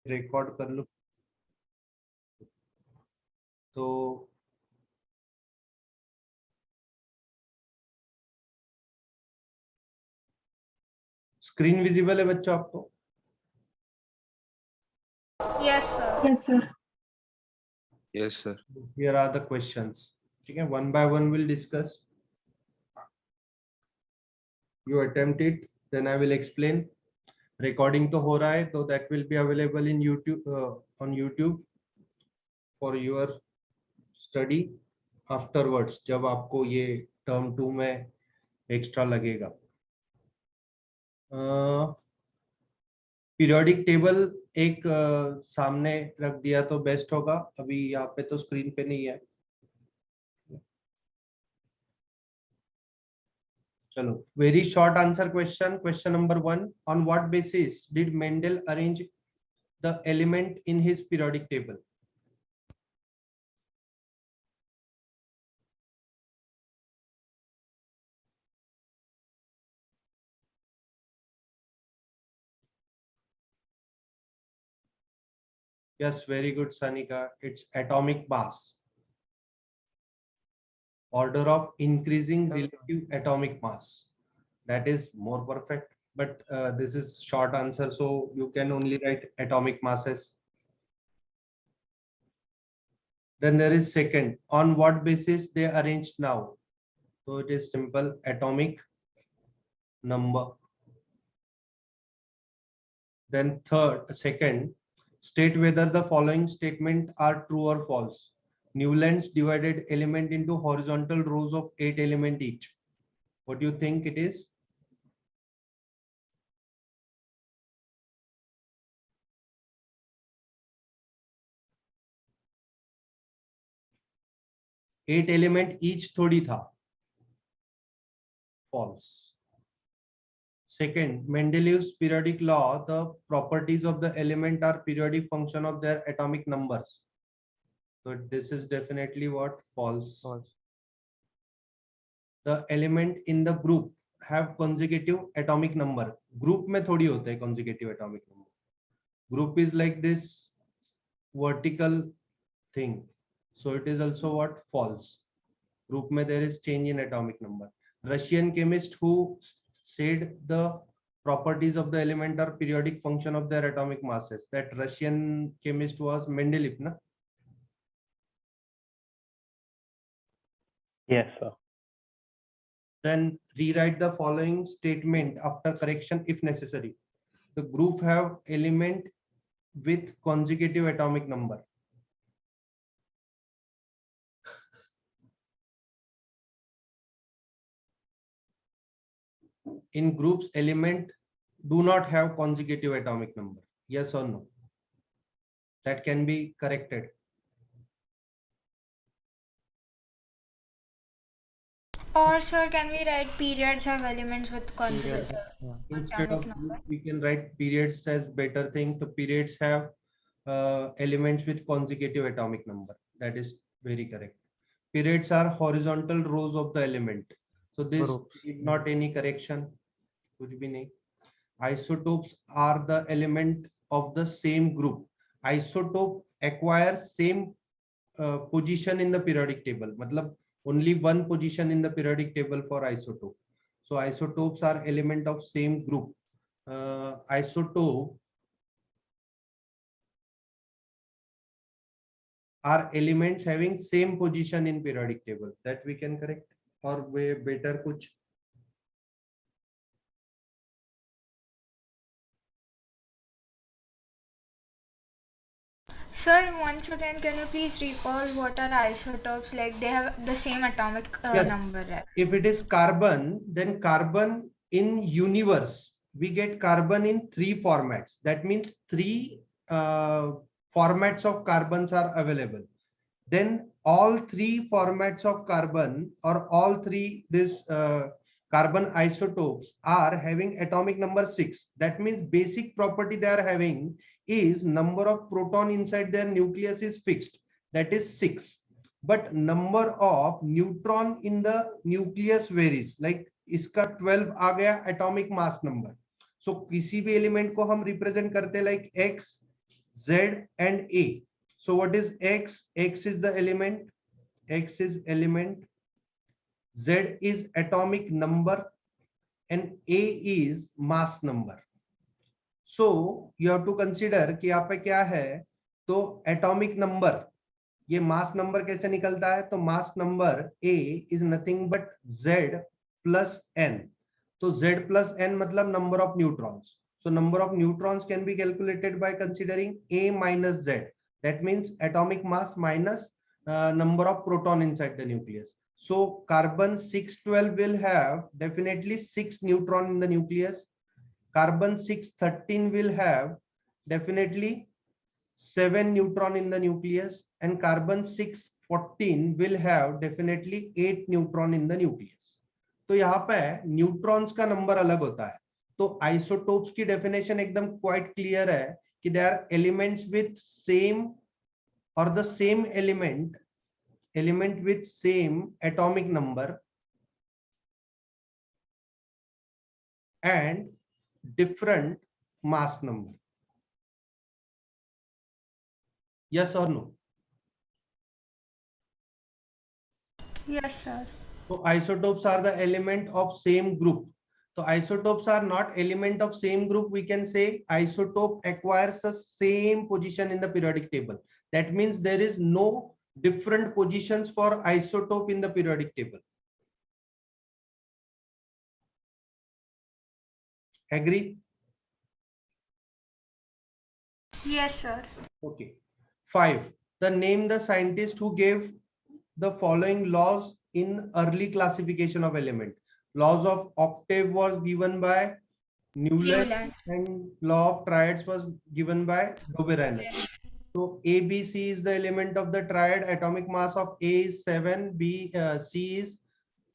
Record कर लूं तो स्क्रीन विजिबल है बच्चों आपको? Yes, sir. Yes, sir. Yes, sir. Here are the questions. ठीक है, one by one we'll discuss. You attempt it, then I will explain. Recording तो हो रहा है, तो that will be available in YouTube, on YouTube for your study afterwards. जब आपको ये term 2 में extra लगेगा. पीरियोडिक टेबल एक सामने रख दिया तो बेस्ट होगा. अभी यहाँ पे तो स्क्रीन पे नहीं है. चलो, very short answer question. Question number 1, on what basis did Mendel arrange the element in his periodic table? Yes, very good, Sanika. It's atomic mass. Order of increasing relative atomic mass. That is more perfect. But this is short answer, so you can only write atomic masses. Then there is second, on what basis they arranged now? So it is simple, atomic number. Then second, state whether the following statement are true or false. Newlands divided element into horizontal rows of 8 element each. What do you think it is? Eight element each थोड़ी था. False. Second, Mendeleev's periodic law, the properties of the element are periodic function of their atomic numbers. So this is definitely what? False. False. The element in the group have consecutive atomic number. Group में थोड़ी होता है consecutive atomic number. Group is like this vertical thing. So it is also what? False. Group में there is change in atomic number. Russian chemist who said the properties of the element are periodic function of their atomic masses. That Russian chemist was Mendeleev, na? Yes, sir. Then rewrite the following statement after correction if necessary. The group have element with consecutive atomic number. In groups, element do not have consecutive atomic number. Yes or no? That can be corrected. Or sir, can we write periods have elements with consecutive Instead of atomic number? group, we can write periods as better thing. The periods have elements with consecutive atomic number. That is very correct. Periods are horizontal rows of the element. So this is not any correction. कुछ भी नहीं. Isotopes are the element of the same group. Isotope acquires same position in the periodic table. मतलब only one position in the periodic table for isotope. So isotopes are element of same group. Isotope are elements having same position in periodic table. That we can correct. और वे better कुछ. Sir, once again, can you please recall what are isotopes? Like they have the same atomic Yes. number, right? If it is carbon, then carbon in universe, we get carbon in 3 formats. That means 3 formats of carbons are available. Then all 3 formats of carbon or all 3 this carbon isotopes are having atomic number 6. That means basic property they are having is number of proton inside their nucleus is fixed. That is 6. But number of neutron in the nucleus varies. Like इसका 12 आ गया atomic mass number. So किसी भी element को हम represent करते like x, Z and A. So what is X? X is the element. X is element. Z is atomic number and A is mass number. So you have to consider कि यहाँ पे क्या है, तो atomic number, ये mass number कैसे निकलता है, तो mass number A is nothing but Z plus N. तो Z plus N मतलब number of neutrons. So number of neutrons can be calculated by considering A minus Z. That means atomic mass minus number of proton inside the nucleus. So carbon 612 will have definitely 6 neutron in the nucleus. Carbon 613 will have definitely 7 neutron in the nucleus, and carbon 614 will have definitely 8 neutron in the nucleus. तो यहाँ पे neutrons का number अलग होता है. तो isotopes की definition एकदम क्वाइट क्लियर है कि they are elements with same और the same element with same atomic number and different mass number. Yes or no? Yes, sir. So isotopes are the element of same group. So isotopes are not element of same group. We can say isotope acquires the same position in the periodic table. That means there is no different positions for isotope in the periodic table. Agree? Yes, sir. Okay. 5. Name the scientist who gave the following laws in early classification of element. Laws of octave was given by Newland, and law of triads was given by Doberan. So A, B, C is the element of the triad. Atomic mass of A is 7, C is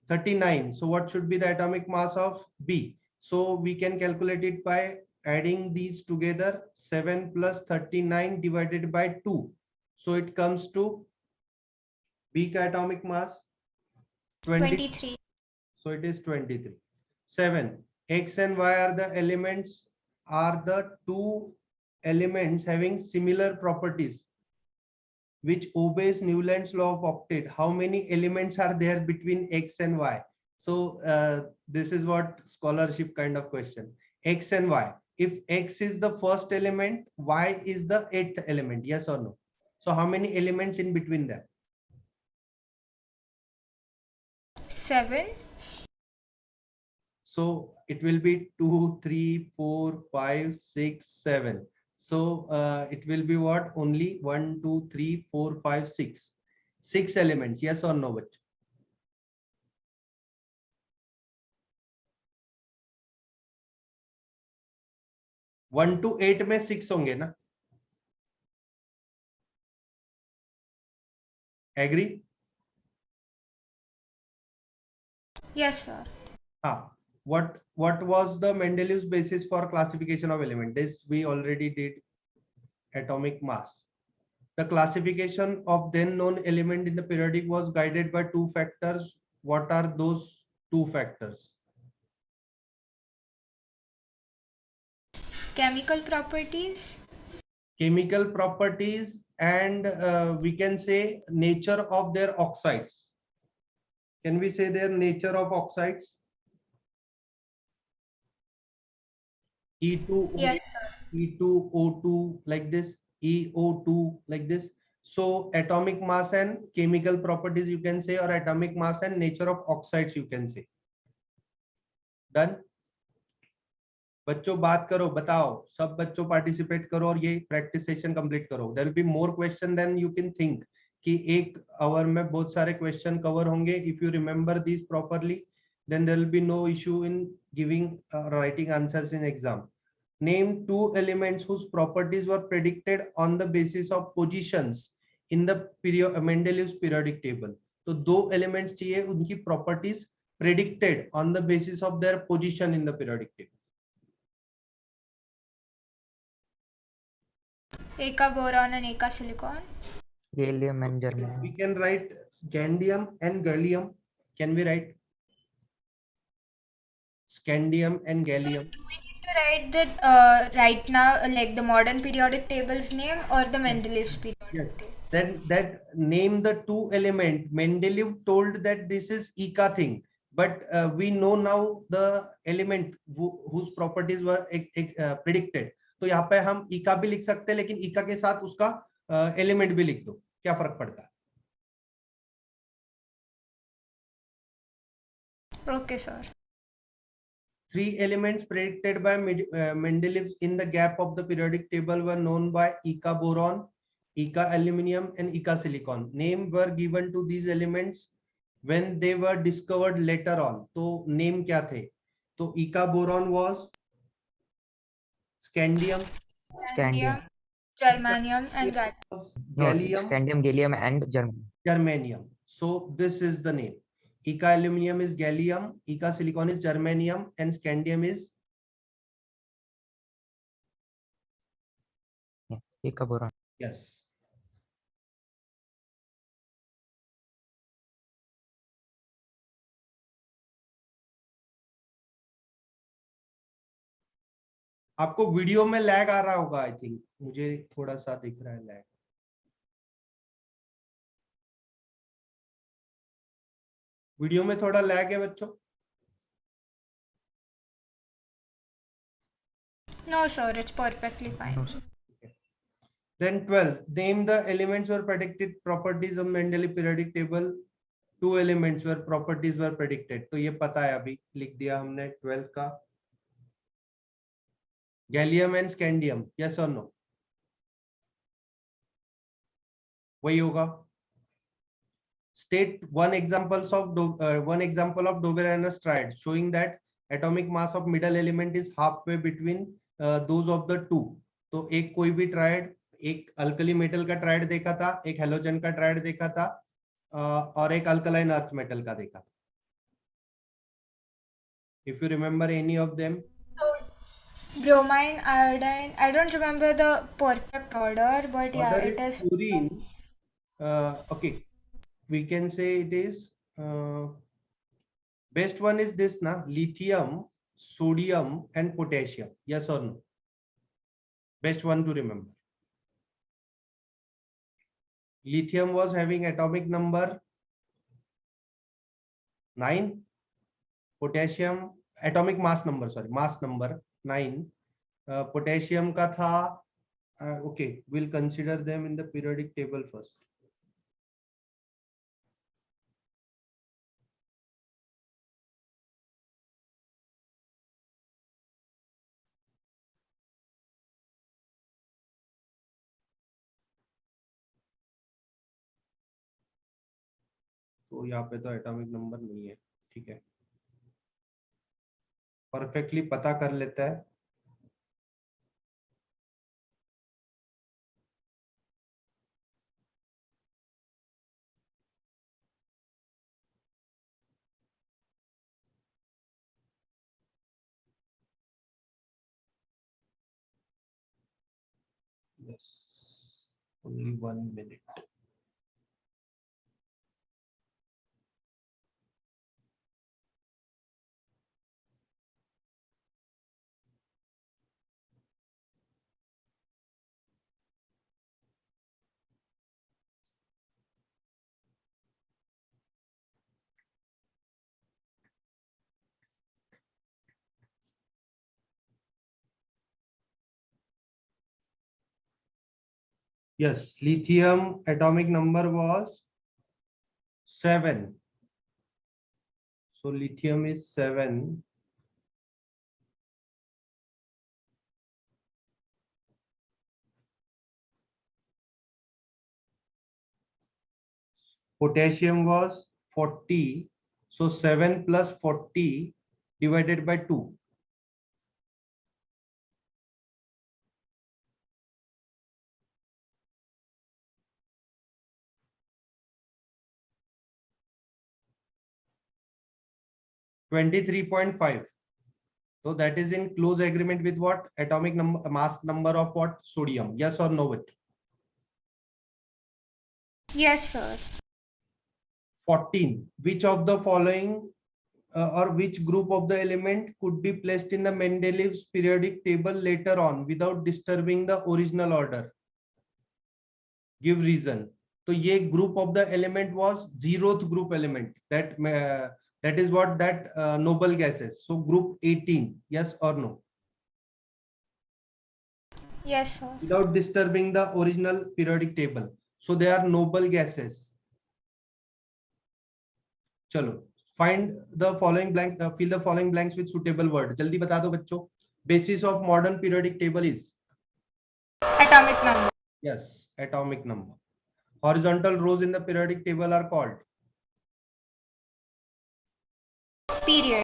39. So what should be the atomic mass of B? So we can calculate it by adding these together. 7 plus 39 divided by 2. So it comes to B ka atomic mass 23. So it is 23. 7. X and Y are the elements, are the two elements having similar properties which obeys Newland's law of octet. How many elements are there between X and Y? So this is what scholarship kind of question. X and Y. If X is the first element, Y is the 8th element. Yes or no? So how many elements in between them? 7. So it will be 2, 3, 4, 5, 6, 7. So it will be what? Only 1, 2, 3, 4, 5, 6. 6 elements. Yes or no? But 1 to 8 में 6 होंगे ना? Agree? Yes, sir. What was the Mendeleev's basis for classification of element? This we already did. Atomic mass. The classification of then known element in the periodic was guided by 2 factors. What are those 2 factors? Chemical properties. Chemical properties, and we can say nature of their oxides. Can we say their nature of oxides? E2O, Yes, sir. E2O2 like this, EO2 like this. So atomic mass and chemical properties you can say, or atomic mass and nature of oxides you can say. Done? बच्चों बात करो, बताओ, सब बच्चों participate करो और ये practice session complete करो. There will be more question then you can think कि एक आवर में बहुत सारे क्वेश्चन कवर होंगे. If you remember this properly then there will be no issue in giving writing answers in exam. Name 2 elements whose properties were predicted on the basis of positions in the Mendeleev's periodic table. तो 2 elements चाहिए, उनकी properties predicted on the basis of their position in the periodic table. Eka boron and eka silicon. Gallium and germanium. We can write scandium and gallium. Can we write scandium and gallium? Do we need to write the right now, like the modern periodic table's name or the Mendeleev's periodic Yes. table? Then that name the two element. Mendeleev told that this is Ika thing, but we know now the element whose properties were predicted. तो यहाँ पे हम Ika भी लिख सकते हैं, लेकिन Ika के साथ उसका एलिमेंट भी लिख दो, क्या फर्क पड़ता है? Okay, sir. Three elements predicted by Mendeleev in the gap of the periodic table were known by Ika boron, Ika aluminum, and Ika silicon. Name were given to these elements when they were discovered later on. So name क्या थे? तो Ika boron was scandium, Scandium. Germanium, and No, gallium, scandium, gallium, and germanium. germanium. So this is the name. Ika aluminum is gallium, Ika silicon is germanium, and scandium is Ika boron. yes. आपको video में lag आ रहा होगा, I think मुझे थोड़ा सा दिख रहा है लैग. वीडियो में थोड़ा लैग है बच्चों. No, sir, it's perfectly fine. No, sir. Then 12. Name the elements or predicted properties of Mendeleev periodic table. Two elements where properties were predicted. तो ये पता है, अभी लिख दिया हमने 12 का. Gallium and scandium. Yes or no? वही होगा. State one example of Doberanus triad showing that atomic mass of middle element is halfway between those of the two. तो एक कोई भी ट्रायड, एक अल्कली मेटल का ट्रायड देखा था, एक हेलोजन का ट्रायड देखा था, और एक अल्कलाइन अर्थ मेटल का देखा था. If you remember any of them. Bromine, iodine. I don't remember the perfect order, but yeah, Order it is. fluorine. Okay, we can say it is best one is this na, lithium, sodium, and potassium. Yes or no? Best one to remember. Lithium was having atomic number 9. Potassium atomic mass number, sorry, mass number 9. Potassium का था, okay, we'll consider them in the periodic table first. तो यहाँ पे तो atomic number नहीं है, ठीक है, परफेक्टली पता कर लेता है. Yes, only 1 minute. Yes, lithium atomic number was 7. So lithium is 7. Potassium was 40. So 7 plus 40 divided by 2. $23.5. So that is in close agreement with what? Atomic number, mass number of what? Sodium. Yes or no? With Yes, sir. 14. Which of the following or which group of the element could be placed in the Mendeleev's periodic table later on without disturbing the original order? Give reason. So ye group of the element was 0th group element. That is what that noble gases. So group 18, yes or no? Yes, sir. Without disturbing the original periodic table. So they are noble gases. Chalo, find the following blanks, fill the following blanks with suitable word. Jaldi bata do bachcho. Basis of modern periodic table is? Atomic number. Yes, atomic number. Horizontal rows in the periodic table are called? Period.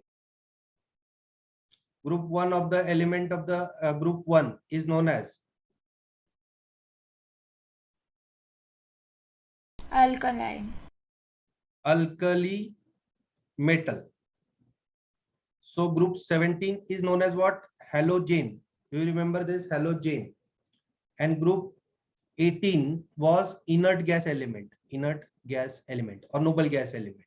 Group 1 of the element of the group 1 is known as? Alkaline. Alkali metal. So group 17 is known as what? Halogen. Do you remember this? Halogen. And group 18 was inert gas element. Inert gas element or noble gas elements.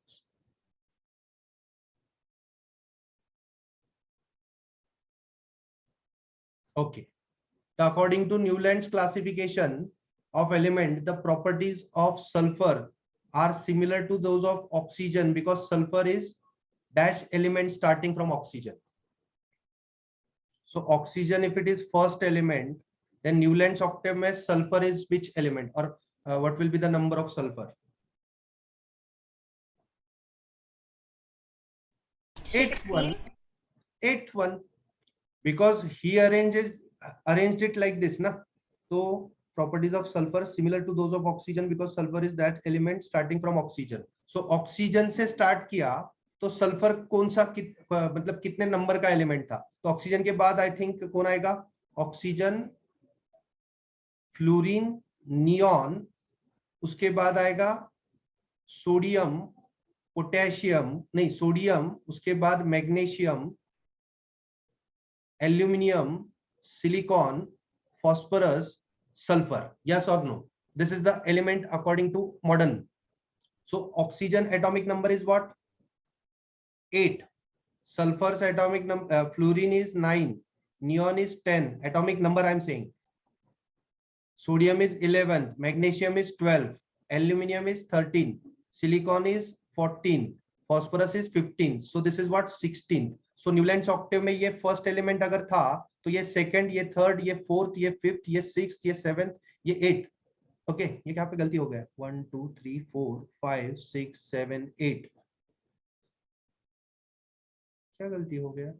Okay. So according to Newland's classification of element, the properties of sulfur are similar to those of oxygen because sulfur is dash element starting from oxygen. So oxygen, if it is first element, then Newland's octave में sulfur is which element, or what will be the number of sulfur? 8th one. 8th one. Because he arranged it like this, na? So properties of sulfur similar to those of oxygen because sulfur is that element starting from oxygen. So oxygen से start किया तो sulphur कौन सा मतलब कितने number का element था? तो ऑक्सीजन के बाद आई थिंक कौन आएगा? ऑक्सीजन, फ्लोरीन, नियॉन, उसके बाद आएगा सोडियम, पोटेशियम, नहीं सोडियम, उसके बाद magnesium, aluminium, silicon, phosphorus, sulfur. Yes or no? This is the element according to modern. So oxygen atomic number is what? 8. Sulfur's atomic number, fluorine is 9. Neon is 10. Atomic number I am saying. Sodium is 11. Magnesium is 12. Aluminium is 13. Silicon is 14. Phosphorus is 15. So this is what? 16. So Newland's octave में ये first element अगर था तो ये second, ये third, ये fourth, ये fifth, ये sixth, ये seventh, ये eighth. ओके ये क्या पे गलती हो गया? 1 2 3 4 5 6 7 8. क्या गलती हो गया?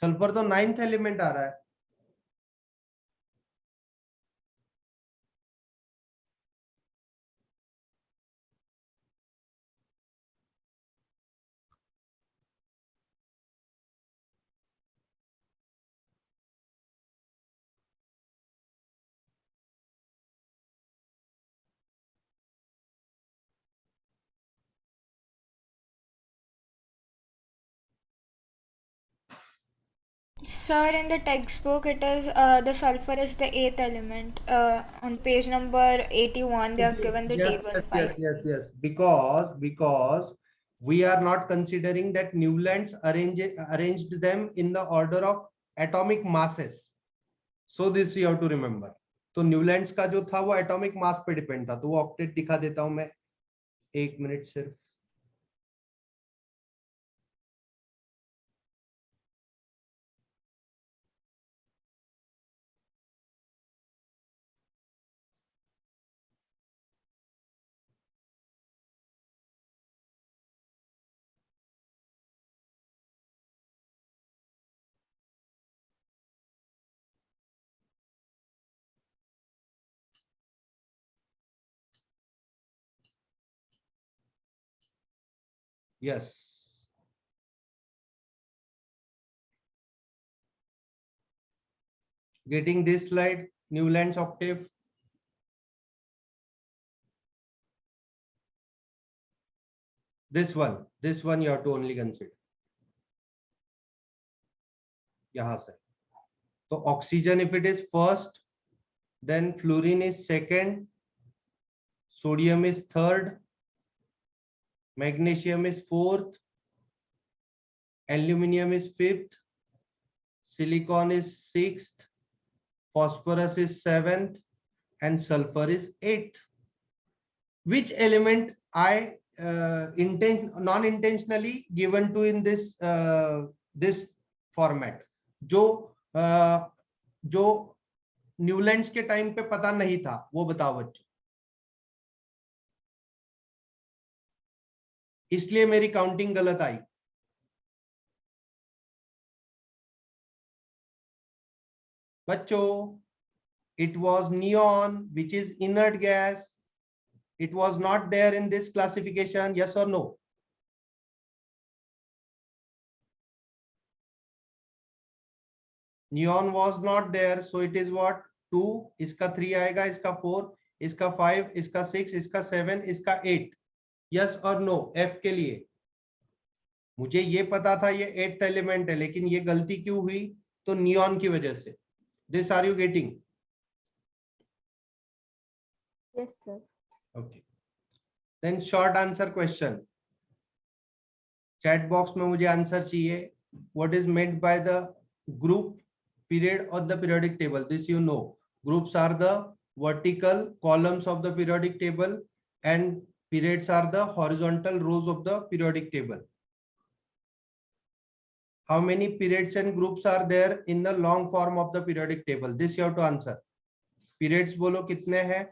सल्फर तो 9th एलिमेंट आ रहा है. Sir, in the textbook, it is the sulfur is the 8th element. On page number 81, they have given the table 5. Yes. Because we are not considering that Newlands arranged them in the order of atomic masses. So this you have to remember. तो Newlands का जो था वो atomic mass पे depend था. तो वो octet दिखा देता हूं मैं. 1 मिनट सिर्फ. Yes. Getting this slide, Newlands octave. This one you have to only consider. यहां से। तो oxygen if it is first, then fluorine is second, sodium is third, magnesium is fourth, aluminum is fifth, silicon is sixth, phosphorus is seventh, and sulfur is eighth. Which element I non-intentionally given to in this format? जो जो Newlands के time पे पता नहीं था, वो बताओ बच्चों। इसलिए मेरी काउंटिंग गलत आई। बच्चों, it was neon, which is inert gas. It was not there in this classification. Yes or no? Neon was not there, so it is what? 2, इसका 3 आएगा, इसका 4, इसका 5, इसका 6, इसका 7, इसका 8. Yes or no? F के लिए मुझे ये पता था ये 8th एलिमेंट है, लेकिन ये गलती क्यों हुई? तो नियॉन की वजह से। This are you getting? Yes, sir. Okay. Then short answer question. Chat box में मुझे आंसर चाहिए. What is meant by the group, period or the periodic table? This you know. Groups are the vertical columns of the periodic table and periods are the horizontal rows of the periodic table. How many periods and groups are there in the long form of the periodic table? This you have to answer. Periods बोलो कितने हैं?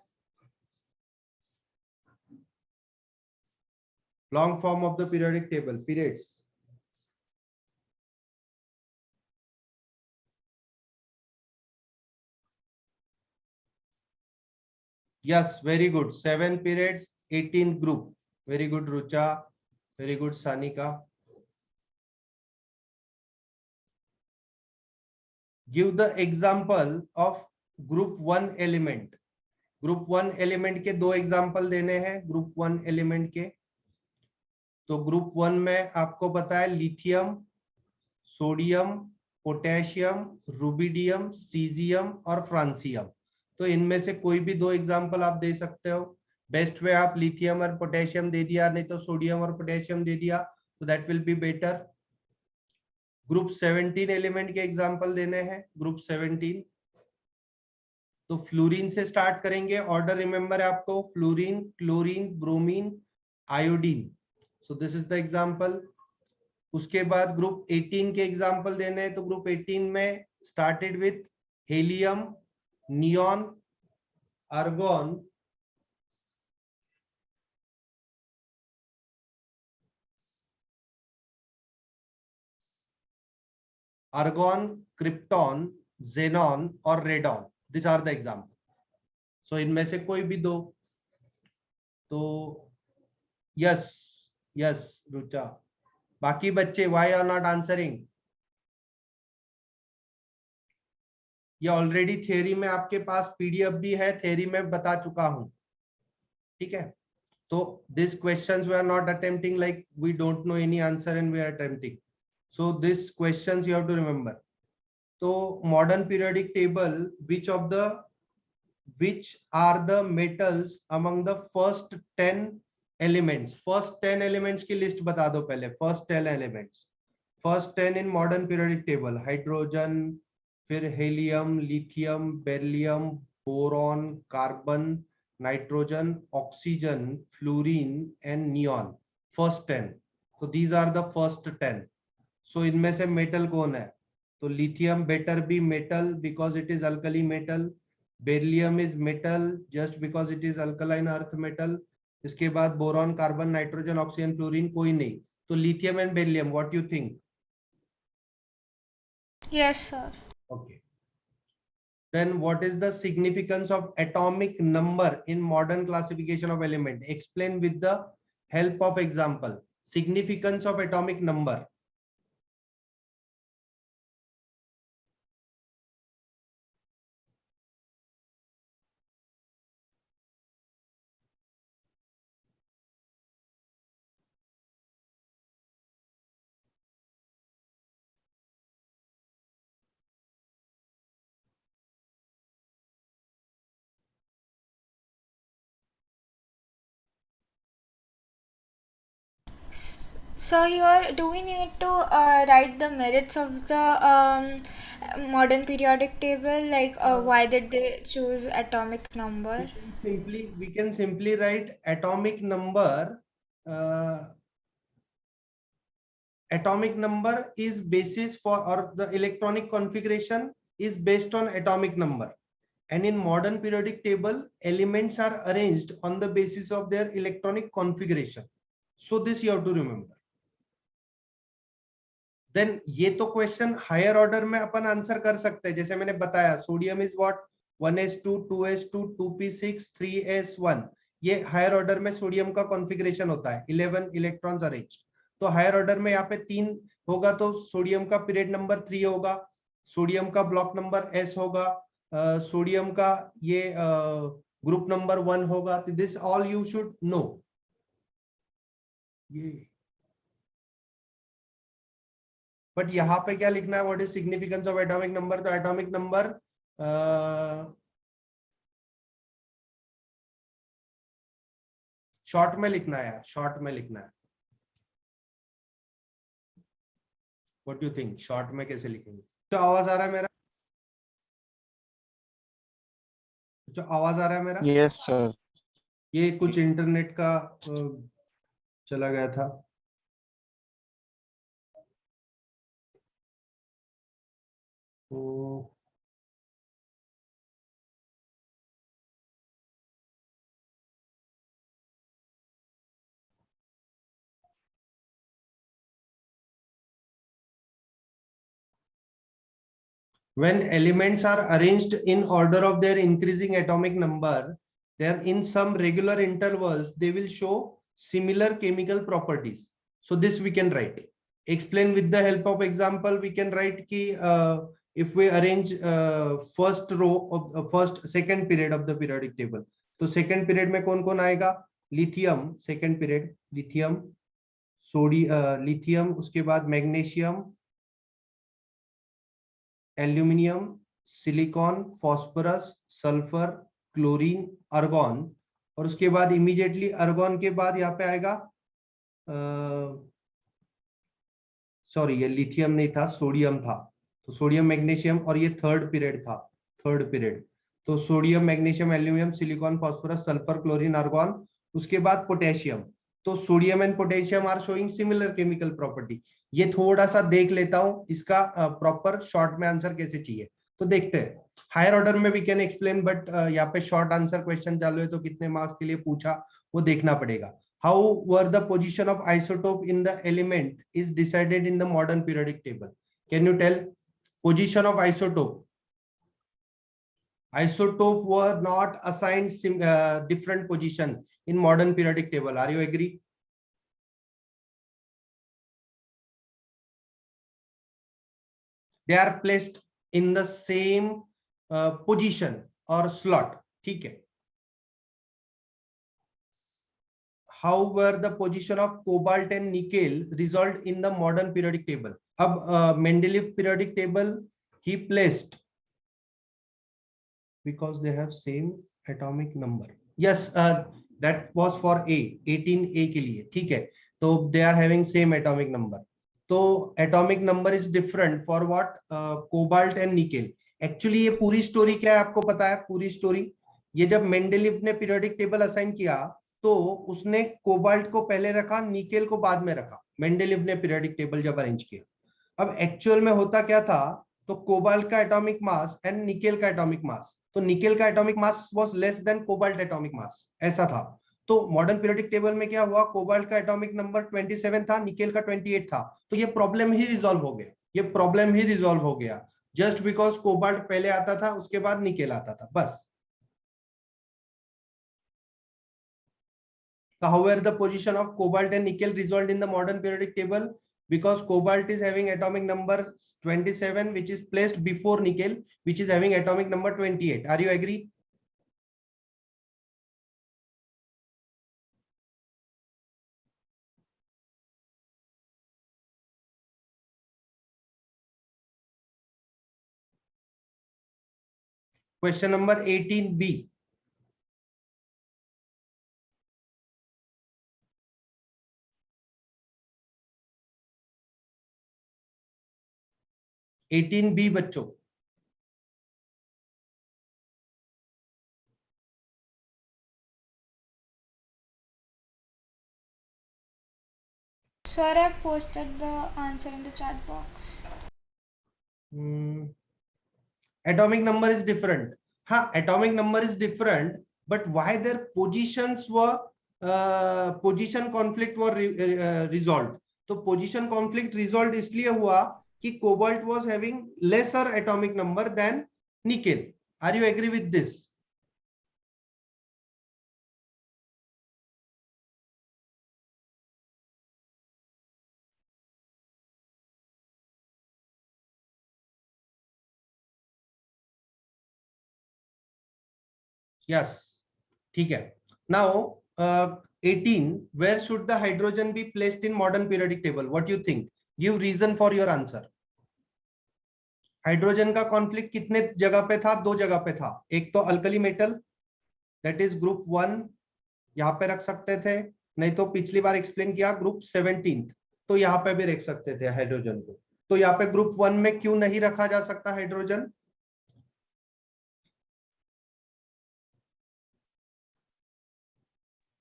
Long form of the periodic table, periods. Yes, very good. 7 periods, 18 group. Very good, Rucha. Very good, Sanika. Give the example of group 1 element. Group 1 element के दो example देने हैं group 1 element के. तो group 1 में आपको पता है lithium, sodium, potassium, rubidium, caesium और फ्रांसियम. तो इनमें से कोई भी दो एग्जांपल आप दे सकते हो. बेस्ट वे आप लिथियम और पोटेशियम दे दिया, नहीं तो सोडियम और पोटेशियम दे दिया, तो that will be better. Group 17 element के एग्जांपल देने हैं. ग्रुप 17 तो फ्लोरीन से स्टार्ट करेंगे. ऑर्डर रिमेंबर है आपको, fluorine, chlorine, bromine, iodine. So this is the example. उसके बाद ग्रुप 18 के एग्जांपल देने हैं. तो ग्रुप 18 में started with helium, neon, argon, krypton, xenon और radon. These are the examples. So इनमें से कोई भी दो. तो yes, yes, रुचा. बाकी बच्चे why are not answering? ये ऑलरेडी थ्योरी में आपके पास पीडीएफ भी है, थ्योरी में बता चुका हूं. ठीक है. तो this questions we are not attempting like we don't know any answer and we are attempting. So this questions you have to remember. तो modern periodic table, which are the metals among the first 10 elements? First 10 elements की list बता दो पहले. First 10 elements. First 10 in modern periodic table: hydrogen, फिर helium, lithium, beryllium, boron, carbon, nitrogen, oxygen, fluorine and neon. First 10. तो these are the first 10. So इनमें से metal कौन है? तो lithium better be metal because it is alkali metal. Beryllium is metal just because it is alkaline earth metal. इसके बाद boron, carbon, nitrogen, oxygen, fluorine कोई नहीं. तो lithium and beryllium, what you think? Yes, sir. Okay. Then what is the significance of atomic number in modern classification of element? Explain with the help of example. Significance of atomic number. So here, do we need to write the merits of the modern periodic table, like why did they choose atomic number? We can simply write atomic number. Atomic number is basis for, or the electronic configuration is based on atomic number. And in modern periodic table, elements are arranged on the basis of their electronic configuration. So this you have to remember. Then ये तो question higher order में अपन answer कर सकते हैं. जैसे मैंने बताया, sodium is what 1s2 2s2 2p6 3s1. ये हायर ऑर्डर में सोडियम का कॉन्फ़िगरेशन होता है, 11 इलेक्ट्रॉन्स अरेंज. तो हायर ऑर्डर में यहाँ पे 3 होगा, तो सोडियम का पीरियड नंबर 3 होगा, सोडियम का ब्लॉक नंबर s होगा, सोडियम का ये ग्रुप नंबर 1 होगा. This all you should know. ये बट यहाँ पे क्या लिखना है, what is significance of atomic number? तो एटॉमिक नंबर शॉर्ट में लिखना है यार, शॉर्ट में लिखना है. व्हाट डू थिंक, शॉर्ट में कैसे लिखेंगे? तो आवाज आ रहा है मेरा? जो आवाज आ रहा है मेरा? Yes sir. ये कुछ इंटरनेट का चला गया था. तो when elements are arranged in order of their increasing atomic number, there in some regular intervals they will show similar chemical properties. So this we can write. Explain with the help of example. We can write ki if we arrange first row of first second period of the periodic table, तो second period में कौन कौन आएगा? Lithium second period, lithium, lithium, उसके बाद magnesium, aluminium, silicon, phosphorus, sulphur, chlorine, argon. और उसके बाद इमीडिएटली आर्गॉन के बाद यहाँ पे आएगा, सॉरी ये लिथियम नहीं था, सोडियम था. तो सोडियम, मैग्नीशियम, और ये थर्ड पीरियड था, थर्ड पीरियड. तो sodium, magnesium, aluminium, silicon, phosphorus, sulphur, chlorine, argon. उसके बाद पोटेशियम. तो sodium and potassium are showing similar chemical property. ये थोड़ा सा देख लेता हूं, इसका प्रॉपर शॉर्ट में आंसर कैसे चाहिए तो देखते हैं. हायर ऑर्डर में वी कैन एक्सप्लेन, बट यहाँ पे शॉर्ट आंसर क्वेश्चन चालू है, तो कितने मार्क्स के लिए पूछा वो देखना पड़ेगा. How were the position of isotope in the element is decided in the modern periodic table? Can you tell position of isotope? Isotope were not assigned different position in modern periodic table. Are you agree? They are placed in the same position or slot. ठीक है. How were the position of cobalt and nickel resolved in the modern periodic table? अब Mendeleev periodic table he placed because they have same atomic number. Yes, that was for A, 18A के लिए. ठीक है. तो they are having same atomic number. तो atomic number is different for what? Cobalt and nickel. Actually ये पूरी story क्या है आपको पता है? पूरी स्टोरी ये जब मेंडेलीव ने पीरियोडिक टेबल असाइन किया तो उसने कोबाल्ट को पहले रखा, निकेल को बाद में रखा. मेंडेलीव ने पीरियोडिक टेबल जब अरेंज किया. अब एक्चुअल में होता क्या था, तो कोबाल्ट का एटॉमिक मास एंड निकेल का एटॉमिक मास, तो निकेल का atomic mass was less than cobalt atomic mass, ऐसा था. तो मॉडर्न पीरियोडिक टेबल में क्या हुआ, कोबाल्ट का एटॉमिक नंबर 27 था, निकेल का 28 था. तो ये प्रॉब्लम ही रिजॉल्व हो गया, ये प्रॉब्लम ही रिजॉल्व हो गया, जस्ट बिकॉज कोबाल्ट पहले आता था उसके बाद निकेल आता था, बस. So how were the position of cobalt and nickel resolved in the modern periodic table? Because cobalt is having atomic number 27, which is placed before nickel, which is having atomic number 28. Are you agree? Question number 18B. 18B बच्चों, Sir, I've posted the answer in the chat box. atomic number is different. Atomic number is different, but why their positions were position conflict were resolved. तो position conflict resolved इसलिए हुआ कि cobalt was having lesser atomic number than nickel. Are you agree with this? Yes, ठीक है. Now 18, where should the hydrogen be placed in modern periodic table? What do you think? Give reason for your answer. Hydrogen का conflict कितने जगह पे था? 2 जगह पे था. एक तो alkali metal, that is group 1, यहाँ पे रख सकते थे, नहीं तो पिछली बार एक्सप्लेन किया ग्रुप 17, तो यहाँ पे भी रख सकते थे हाइड्रोजन को. तो यहाँ पे ग्रुप 1 में क्यों नहीं रखा जा सकता hydrogen?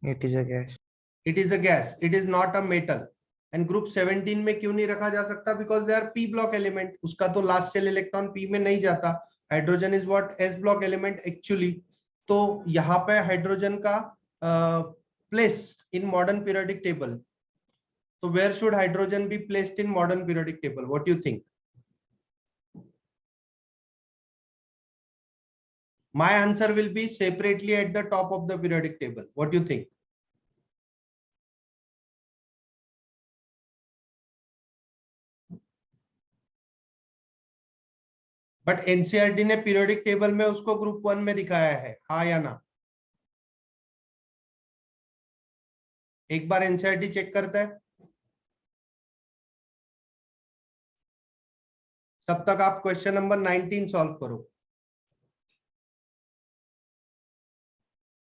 It is a gas. It is a gas, it is not a metal. And group 17 में क्यों नहीं रखा जा सकता? Because they are p block element. उसका तो लास्ट शेल इलेक्ट्रॉन पी में नहीं जाता. Hydrogen is what? S block element actually. तो यहाँ पे हाइड्रोजन का place in modern periodic table. तो where should hydrogen be placed in modern periodic table? What you think? My answer will be separately at the top of the periodic table. What do you think? But NCERT ने periodic table में उसको group 1 में दिखाया है, हाँ या ना? एक बार एनसीईआरटी चेक करता है. तब तक आप क्वेश्चन नंबर 19 सॉल्व करो.